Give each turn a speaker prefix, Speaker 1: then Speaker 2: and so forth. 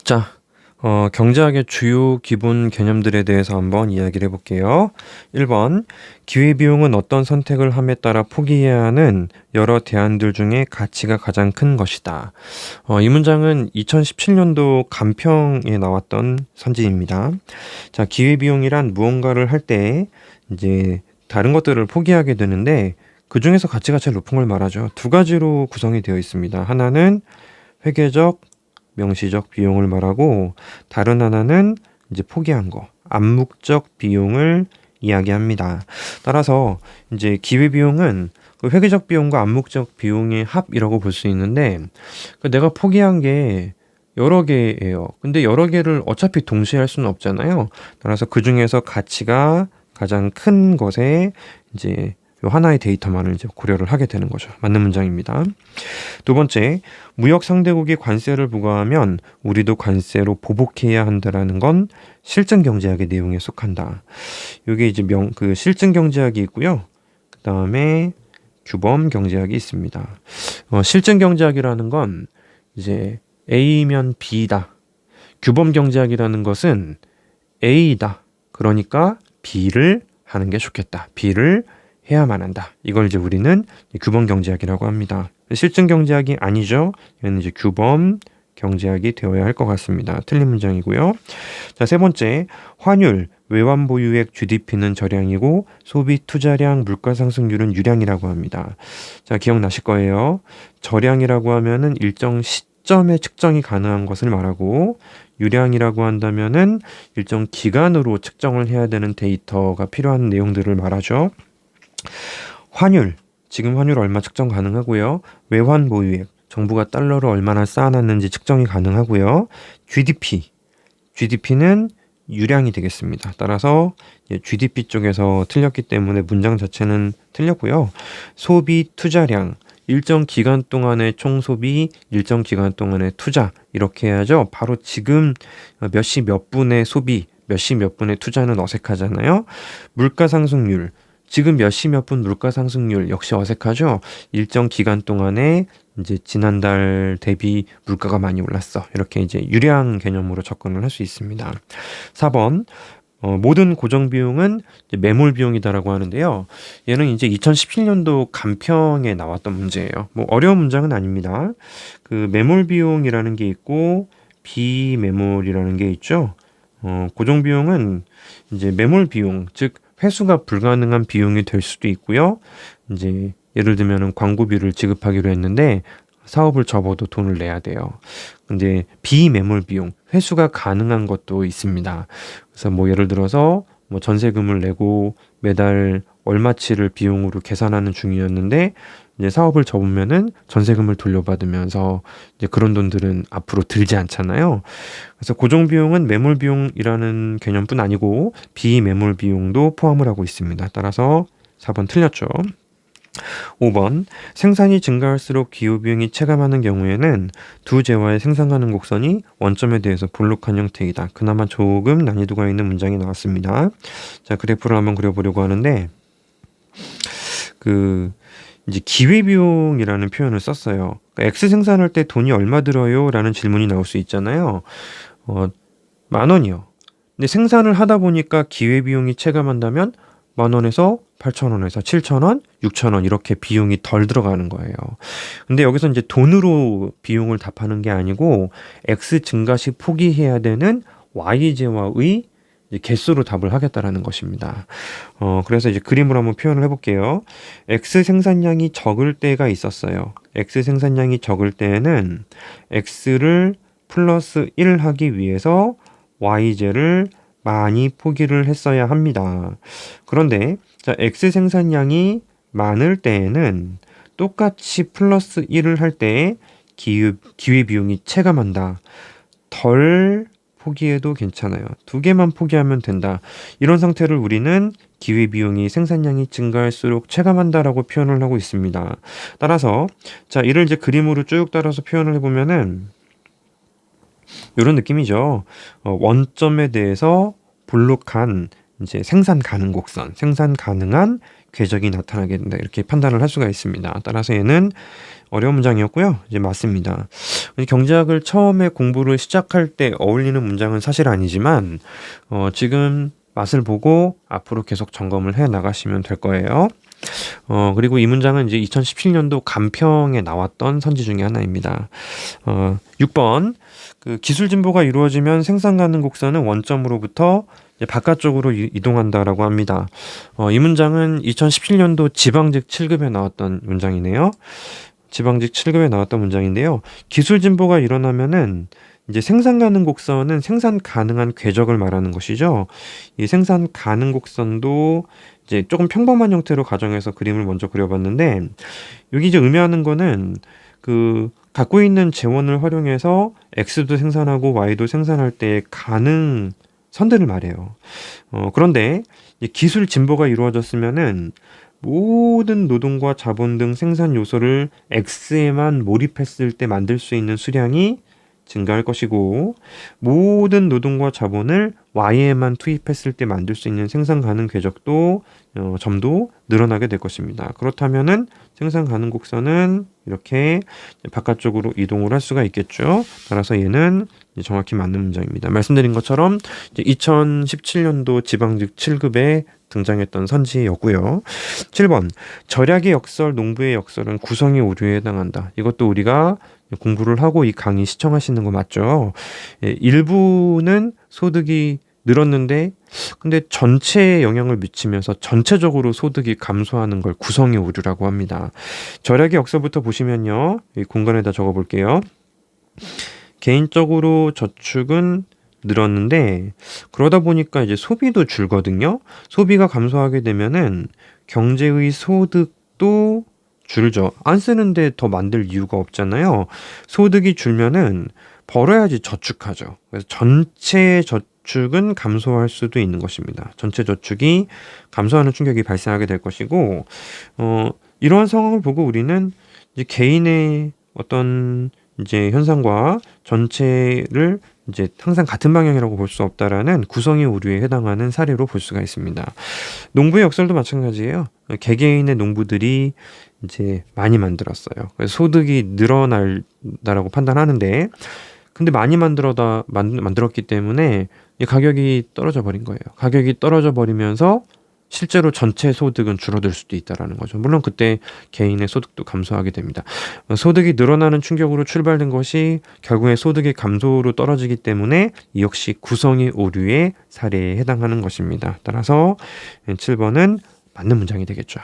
Speaker 1: 자, 경제학의 주요 기본 개념들에 대해서 한번 이야기를 해볼게요. 1번, 기회비용은 어떤 선택을 함에 따라 포기해야 하는 여러 대안들 중에 가치가 가장 큰 것이다. 이 문장은 2017년도 간평에 나왔던 선지입니다. 자, 기회비용이란 무언가를 할 때 이제 다른 것들을 포기하게 되는데 그 중에서 가치가 제일 높은 걸 말하죠. 두 가지로 구성이 되어 있습니다. 하나는 회계적, 명시적 비용을 말하고 다른 하나는 이제 포기한 거, 암묵적 비용을 이야기합니다. 따라서 이제 기회비용은 그 회계적 비용과 암묵적 비용의 합이라고 볼 수 있는데 내가 포기한 게 여러 개예요. 근데 여러 개를 어차피 동시에 할 수는 없잖아요. 따라서 그 중에서 가치가 가장 큰 것에 이제 요 하나의 데이터만을 이제 고려를 하게 되는 거죠. 맞는 문장입니다. 두 번째, 무역 상대국이 관세를 부과하면 우리도 관세로 보복해야 한다라는 건 실증 경제학의 내용에 속한다. 이게 이제 실증 경제학이 있고요. 그 다음에 규범 경제학이 있습니다. 실증 경제학이라는 건 이제 A면 B다. 규범 경제학이라는 것은 A다. 그러니까 B를 하는 게 좋겠다. B를 해야만 한다. 이걸 이제 우리는 규범 경제학이라고 합니다. 실증 경제학이 아니죠. 이건 이제 규범 경제학이 되어야 할 것 같습니다. 틀린 문장이고요. 자, 세 번째, 환율, 외환 보유액 GDP는 저량이고 소비 투자량 물가 상승률은 유량이라고 합니다. 자, 기억나실 거예요. 저량이라고 하면은 일정 시점에 측정이 가능한 것을 말하고 유량이라고 한다면은 일정 기간으로 측정을 해야 되는 데이터가 필요한 내용들을 말하죠. 환율, 지금 환율 얼마 측정 가능하고요. 외환 보유액, 정부가 달러를 얼마나 쌓아놨는지 측정이 가능하고요. GDP는 유량이 되겠습니다. 따라서 GDP 쪽에서 틀렸기 때문에 문장 자체는 틀렸고요. 소비 투자량, 일정 기간 동안의 총소비, 일정 기간 동안의 투자 이렇게 해야죠. 바로 지금 몇 시 몇 분의 소비, 몇 시 몇 분의 투자는 어색하잖아요. 물가 상승률, 지금 몇 시 몇 분 물가 상승률 역시 어색하죠. 일정 기간 동안에 이제 지난달 대비 물가가 많이 올랐어. 이렇게 이제 유량 개념으로 접근을 할 수 있습니다. 4번, 모든 고정 비용은 매몰 비용이다라고 하는데요. 얘는 이제 2017년도 간평에 나왔던 문제예요. 뭐 어려운 문장은 아닙니다. 그 매몰 비용이라는 게 있고 비매몰이라는 게 있죠. 고정 비용은 이제 매몰 비용, 즉 회수가 불가능한 비용이 될 수도 있고요. 이제 예를 들면은 광고비를 지급하기로 했는데 사업을 접어도 돈을 내야 돼요. 근데 비매몰 비용, 회수가 가능한 것도 있습니다. 그래서 뭐 예를 들어서 뭐 전세금을 내고 매달 얼마치를 비용으로 계산하는 중이었는데 이제 사업을 접으면은 전세금을 돌려받으면서 이제 그런 돈들은 앞으로 들지 않잖아요. 그래서 고정 비용은 매몰 비용이라는 개념뿐 아니고 비매몰 비용도 포함을 하고 있습니다. 따라서 4번 틀렸죠. 5번, 생산이 증가할수록 기후비용이 체감하는 경우에는 두 재화의 생산 가능 곡선이 원점에 대해서 볼록한 형태이다. 그나마 조금 난이도가 있는 문장이 나왔습니다. 자, 그래프를 한번 그려보려고 하는데 이제 기회비용이라는 표현을 썼어요. 그러니까 X 생산할 때 돈이 얼마 들어요? 라는 질문이 나올 수 있잖아요. 10,000원이요. 근데 생산을 하다 보니까 기회비용이 체감한다면 10,000원에서 8,000원에서 7,000원, 6,000원 이렇게 비용이 덜 들어가는 거예요. 근데 여기서 이제 돈으로 비용을 답하는 게 아니고 X 증가 시 포기해야 되는 Y제와의 개수로 답을 하겠다라는 것입니다. 그래서 이제 그림으로 한번 표현을 해볼게요. X 생산량이 적을 때가 있었어요. X 생산량이 적을 때에는 X를 플러스 1 하기 위해서 Y제를 많이 포기를 했어야 합니다. 그런데 자, X 생산량이 많을 때에는 똑같이 플러스 1을 할 때 기회비용이 체감한다. 덜 포기해도 괜찮아요. 두 개만 포기하면 된다. 이런 상태를 우리는 기회비용이 생산량이 증가할수록 체감한다라고 표현을 하고 있습니다. 따라서 자, 이를 이제 그림으로 쭉 따라서 표현을 해보면은 이런 느낌이죠. 원점에 대해서 볼록한 이제 생산 가능 곡선, 생산 가능한 궤적이 나타나게 된다. 이렇게 판단을 할 수가 있습니다. 따라서 얘는 어려운 문장이었고요. 이제 맞습니다. 경제학을 처음에 공부를 시작할 때 어울리는 문장은 사실 아니지만 지금 맛을 보고 앞으로 계속 점검을 해 나가시면 될 거예요. 그리고 이 문장은 이제 2017년도 간평에 나왔던 선지 중에 하나입니다. 6번. 그 기술 진보가 이루어지면 생산 가능 곡선은 원점으로부터 이제 바깥쪽으로 이동한다라고 합니다. 이 문장은 2017년도 지방직 7급에 나왔던 문장이네요. 지방직 7급에 나왔던 문장인데요. 기술 진보가 일어나면은 이제 생산 가능 곡선은 생산 가능한 궤적을 말하는 것이죠. 이 생산 가능 곡선도 이제 조금 평범한 형태로 가정해서 그림을 먼저 그려봤는데, 여기 이제 의미하는 거는 그 갖고 있는 재원을 활용해서 X도 생산하고 Y도 생산할 때 가능 선들을 말해요. 그런데 이제 기술 진보가 이루어졌으면은 모든 노동과 자본 등 생산 요소를 X에만 몰입했을 때 만들 수 있는 수량이 증가할 것이고, 모든 노동과 자본을 Y에만 투입했을 때 만들 수 있는 생산 가능 궤적도 점도 늘어나게 될 것입니다. 그렇다면은 생산 가능 곡선은 이렇게 바깥쪽으로 이동을 할 수가 있겠죠. 따라서 얘는 정확히 맞는 문장입니다. 말씀드린 것처럼 2017년도 지방직 7급에 등장했던 선지였고요. 7번. 절약의 역설, 농부의 역설은 구성의 오류에 해당한다. 이것도 우리가 공부를 하고 이 강의 시청하시는 거 맞죠? 일부는 소득이 늘었는데 근데 전체에 영향을 미치면서 전체적으로 소득이 감소하는 걸 구성의 오류라고 합니다. 절약의 역설부터 보시면요. 이 공간에다 적어볼게요. 개인적으로 저축은 늘었는데 그러다 보니까 이제 소비도 줄거든요. 소비가 감소하게 되면은 경제의 소득도 줄죠. 안 쓰는데 더 만들 이유가 없잖아요. 소득이 줄면은 벌어야지 저축하죠. 그래서 전체 저축은 감소할 수도 있는 것입니다. 전체 저축이 감소하는 충격이 발생하게 될 것이고, 이러한 상황을 보고 우리는 이제 개인의 어떤 이제 현상과 전체를 이제 항상 같은 방향이라고 볼 수 없다라는 구성의 오류에 해당하는 사례로 볼 수가 있습니다. 농부의 역설도 마찬가지예요. 개개인의 농부들이 이제 많이 만들었어요. 그래서 소득이 늘어난다라고 판단하는데, 근데 많이 만들었기 때문에 이 가격이 떨어져 버린 거예요. 가격이 떨어져 버리면서 실제로 전체 소득은 줄어들 수도 있다라는 거죠. 물론 그때 개인의 소득도 감소하게 됩니다. 소득이 늘어나는 충격으로 출발된 것이 결국에 소득의 감소로 떨어지기 때문에 이 역시 구성의 오류의 사례에 해당하는 것입니다. 따라서 7번은 맞는 문장이 되겠죠.